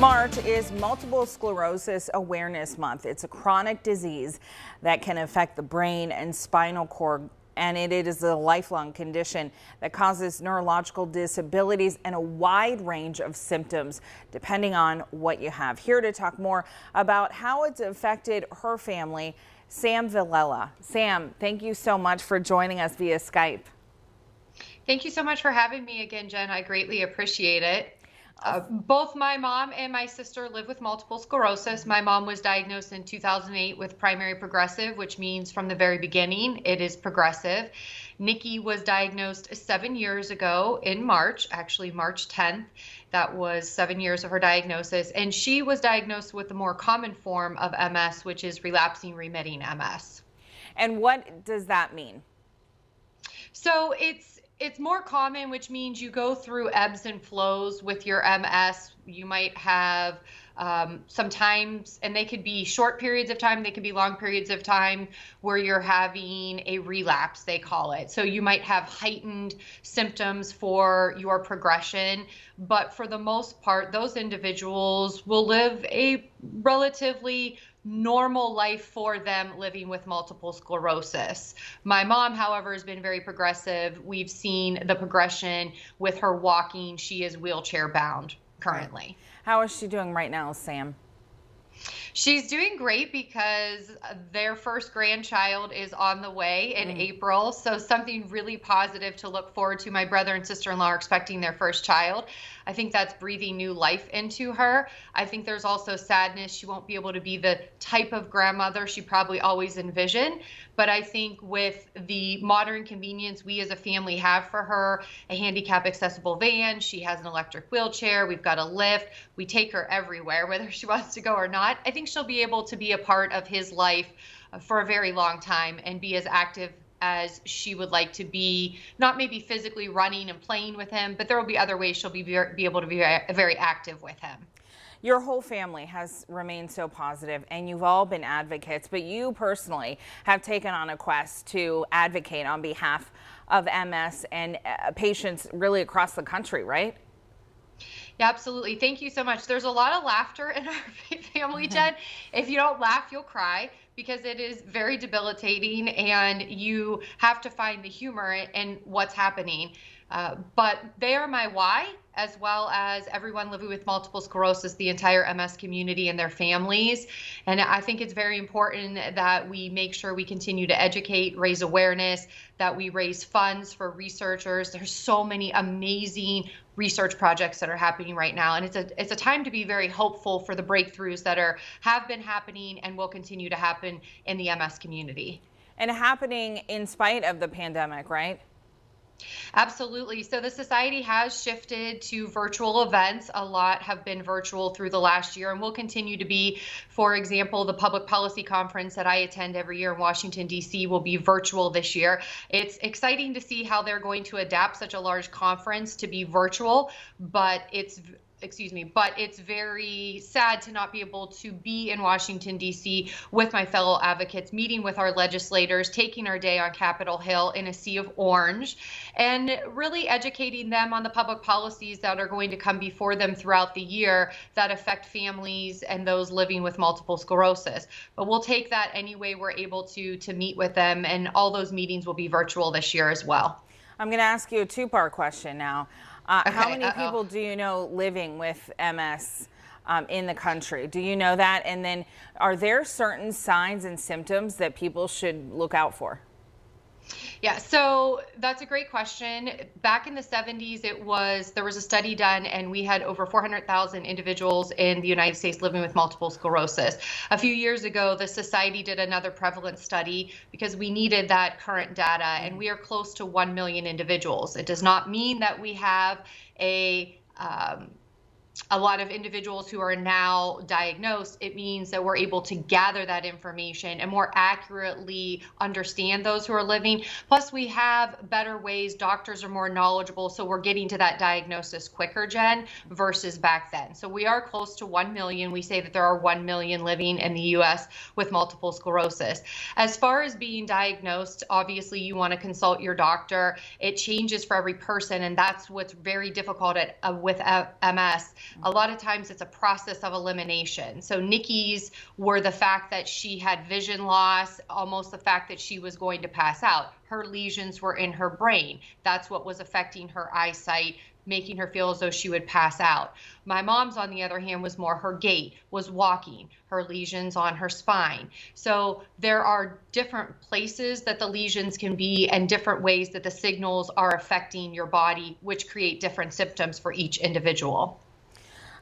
March is Multiple Sclerosis Awareness Month. It's a chronic disease that can affect the brain and spinal cord, and it is a lifelong condition that causes neurological disabilities and a wide range of symptoms depending on what you have. Here to talk more about how it's affected her family, Sam Villella. Sam, thank you so much for joining us via Skype. Thank you so much for having me again, Jen. I greatly appreciate it. Both my mom and my sister live with multiple sclerosis. My mom was diagnosed in 2008 with primary progressive, which means from the very beginning it is progressive. Nikki was diagnosed 7 years ago in March, actually March 10th. That was 7 years of her diagnosis. And she was diagnosed with the more common form of MS, which is relapsing remitting MS. And what does that mean? So it's more common, which means you go through ebbs and flows with your MS. You might have sometimes, and they could be short periods of time, they could be long periods of time where you're having a relapse, they call it. So you might have heightened symptoms for your progression, but for the most part, those individuals will live a relatively normal life for them living with multiple sclerosis. My mom, however, has been very progressive. We've seen the progression with her walking. She is wheelchair bound currently. How is she doing right now, Sam? She's doing great because their first grandchild is on the way in April. So something really positive to look forward to. My brother and sister-in-law are expecting their first child. I think that's breathing new life into her. I think there's also sadness. She won't be able to be the type of grandmother she probably always envisioned. But I think with the modern convenience we as a family have for her, a handicap accessible van, she has an electric wheelchair, we've got a lift, we take her everywhere, whether she wants to go or not. I think she'll be able to be a part of his life for a very long time and be as active as she would like to be, not maybe physically running and playing with him, but there will be other ways she'll be able to be very active with him. Your whole family has remained so positive, and you've all been advocates, but you personally have taken on a quest to advocate on behalf of MS and patients really across the country, right? Yeah, absolutely. Thank you so much. There's a lot of laughter in our family, Jen. If you don't laugh, you'll cry, because it is very debilitating and you have to find the humor in what's happening. But they are my why, as well as everyone living with multiple sclerosis, the entire MS community and their families. And I think it's very important that we make sure we continue to educate, raise awareness, that we raise funds for researchers. There's so many amazing research projects that are happening right now. And it's a time to be very hopeful for the breakthroughs that have been happening and will continue to happen in the MS community. And happening in spite of the pandemic, right? Absolutely. So the society has shifted to virtual events. A lot have been virtual through the last year and will continue to be. For example, the public policy conference that I attend every year in Washington, D.C. will be virtual this year. It's exciting to see how they're going to adapt such a large conference to be virtual, but it's very sad to not be able to be in Washington, D.C. with my fellow advocates, meeting with our legislators, taking our day on Capitol Hill in a sea of orange, and really educating them on the public policies that are going to come before them throughout the year that affect families and those living with multiple sclerosis. But we'll take that any way we're able to meet with them, and all those meetings will be virtual this year as well. I'm going to ask you a two-part question now. How many people do you know living with MS in the country? Do you know that? And then are there certain signs and symptoms that people should look out for? Yeah, so that's a great question. Back in the 70s, there was a study done, and we had over 400,000 individuals in the United States living with multiple sclerosis. A few years ago, the society did another prevalence study because we needed that current data, and we are close to 1 million individuals. It does not mean that we have a lot of individuals who are now diagnosed. It means that we're able to gather that information and more accurately understand those who are living. Plus, we have better ways. Doctors are more knowledgeable, so we're getting to that diagnosis quicker, Jen, versus back then. So we are close to 1 million. We say that there are 1 million living in the U.S. with multiple sclerosis. As far as being diagnosed, obviously you want to consult your doctor. It changes for every person, and that's what's very difficult with MS. A lot of times it's a process of elimination. So Nikki's were the fact that she had vision loss, almost the fact that she was going to pass out. Her lesions were in her brain. That's what was affecting her eyesight, making her feel as though she would pass out. My mom's, on the other hand, was more her gait, was walking, her lesions on her spine. So there are different places that the lesions can be and different ways that the signals are affecting your body, which create different symptoms for each individual.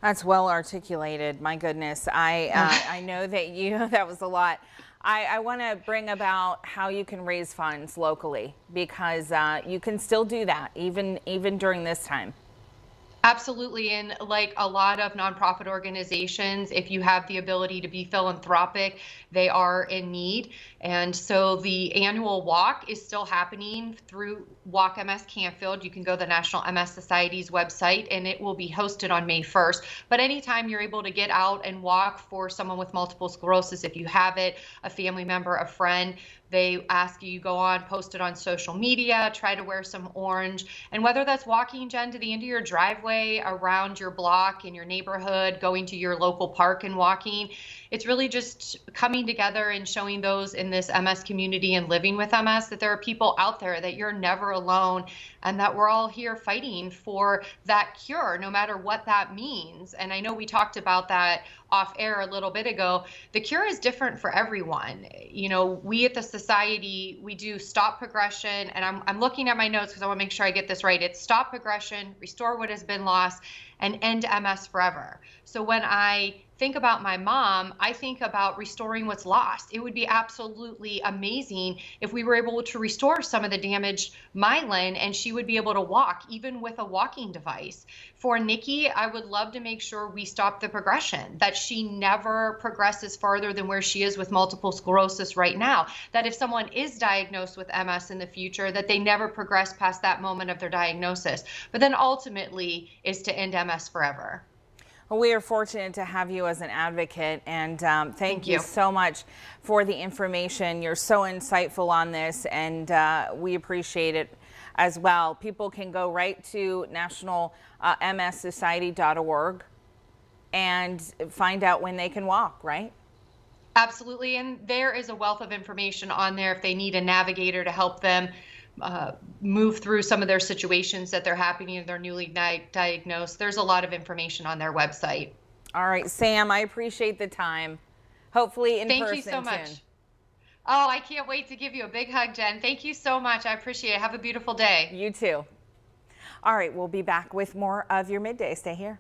That's well articulated. My goodness. I know that that was a lot. I want to bring about how you can raise funds locally, because you can still do that even during this time. Absolutely. And like a lot of nonprofit organizations, if you have the ability to be philanthropic, they are in need. And so the annual walk is still happening through Walk MS Canfield. You can go to the National MS Society's website, and it will be hosted on May 1st. But anytime you're able to get out and walk for someone with multiple sclerosis, if you have it, a family member, a friend, they ask you go on, post it on social media, try to wear some orange. And whether that's walking, Jen, to the end of your driveway, around your block, in your neighborhood, going to your local park and walking, it's really just coming together and showing those in this MS community and living with MS that there are people out there, that you're never alone, and that we're all here fighting for that cure, no matter what that means. And I know we talked about that off air a little bit ago. The cure is different for everyone. You know, we at the society, we do stop progression, and I'm looking at my notes because I want to make sure I get this right. It's stop progression, restore what has been lost, and end MS forever. So when I think about my mom, I think about restoring what's lost. It would be absolutely amazing if we were able to restore some of the damaged myelin and she would be able to walk, even with a walking device. For Nikki, I would love to make sure we stop the progression, that she never progresses farther than where she is with multiple sclerosis right now. That if someone is diagnosed with MS in the future, that they never progress past that moment of their diagnosis. But then ultimately is to end MS forever. Well, we are fortunate to have you as an advocate, and thank you so much for the information. You're so insightful on this, and we appreciate it as well. People can go right to nationalmssociety.org and find out when they can walk, right? Absolutely, and there is a wealth of information on there if they need a navigator to help them move through some of their situations that they're happening if they're newly diagnosed. There's a lot of information on their website. All right, Sam, I appreciate the time. Hopefully in person. Thank you so much. Soon. Oh, I can't wait to give you a big hug, Jen. Thank you so much. I appreciate it. Have a beautiful day. You too. All right, we'll be back with more of your midday. Stay here.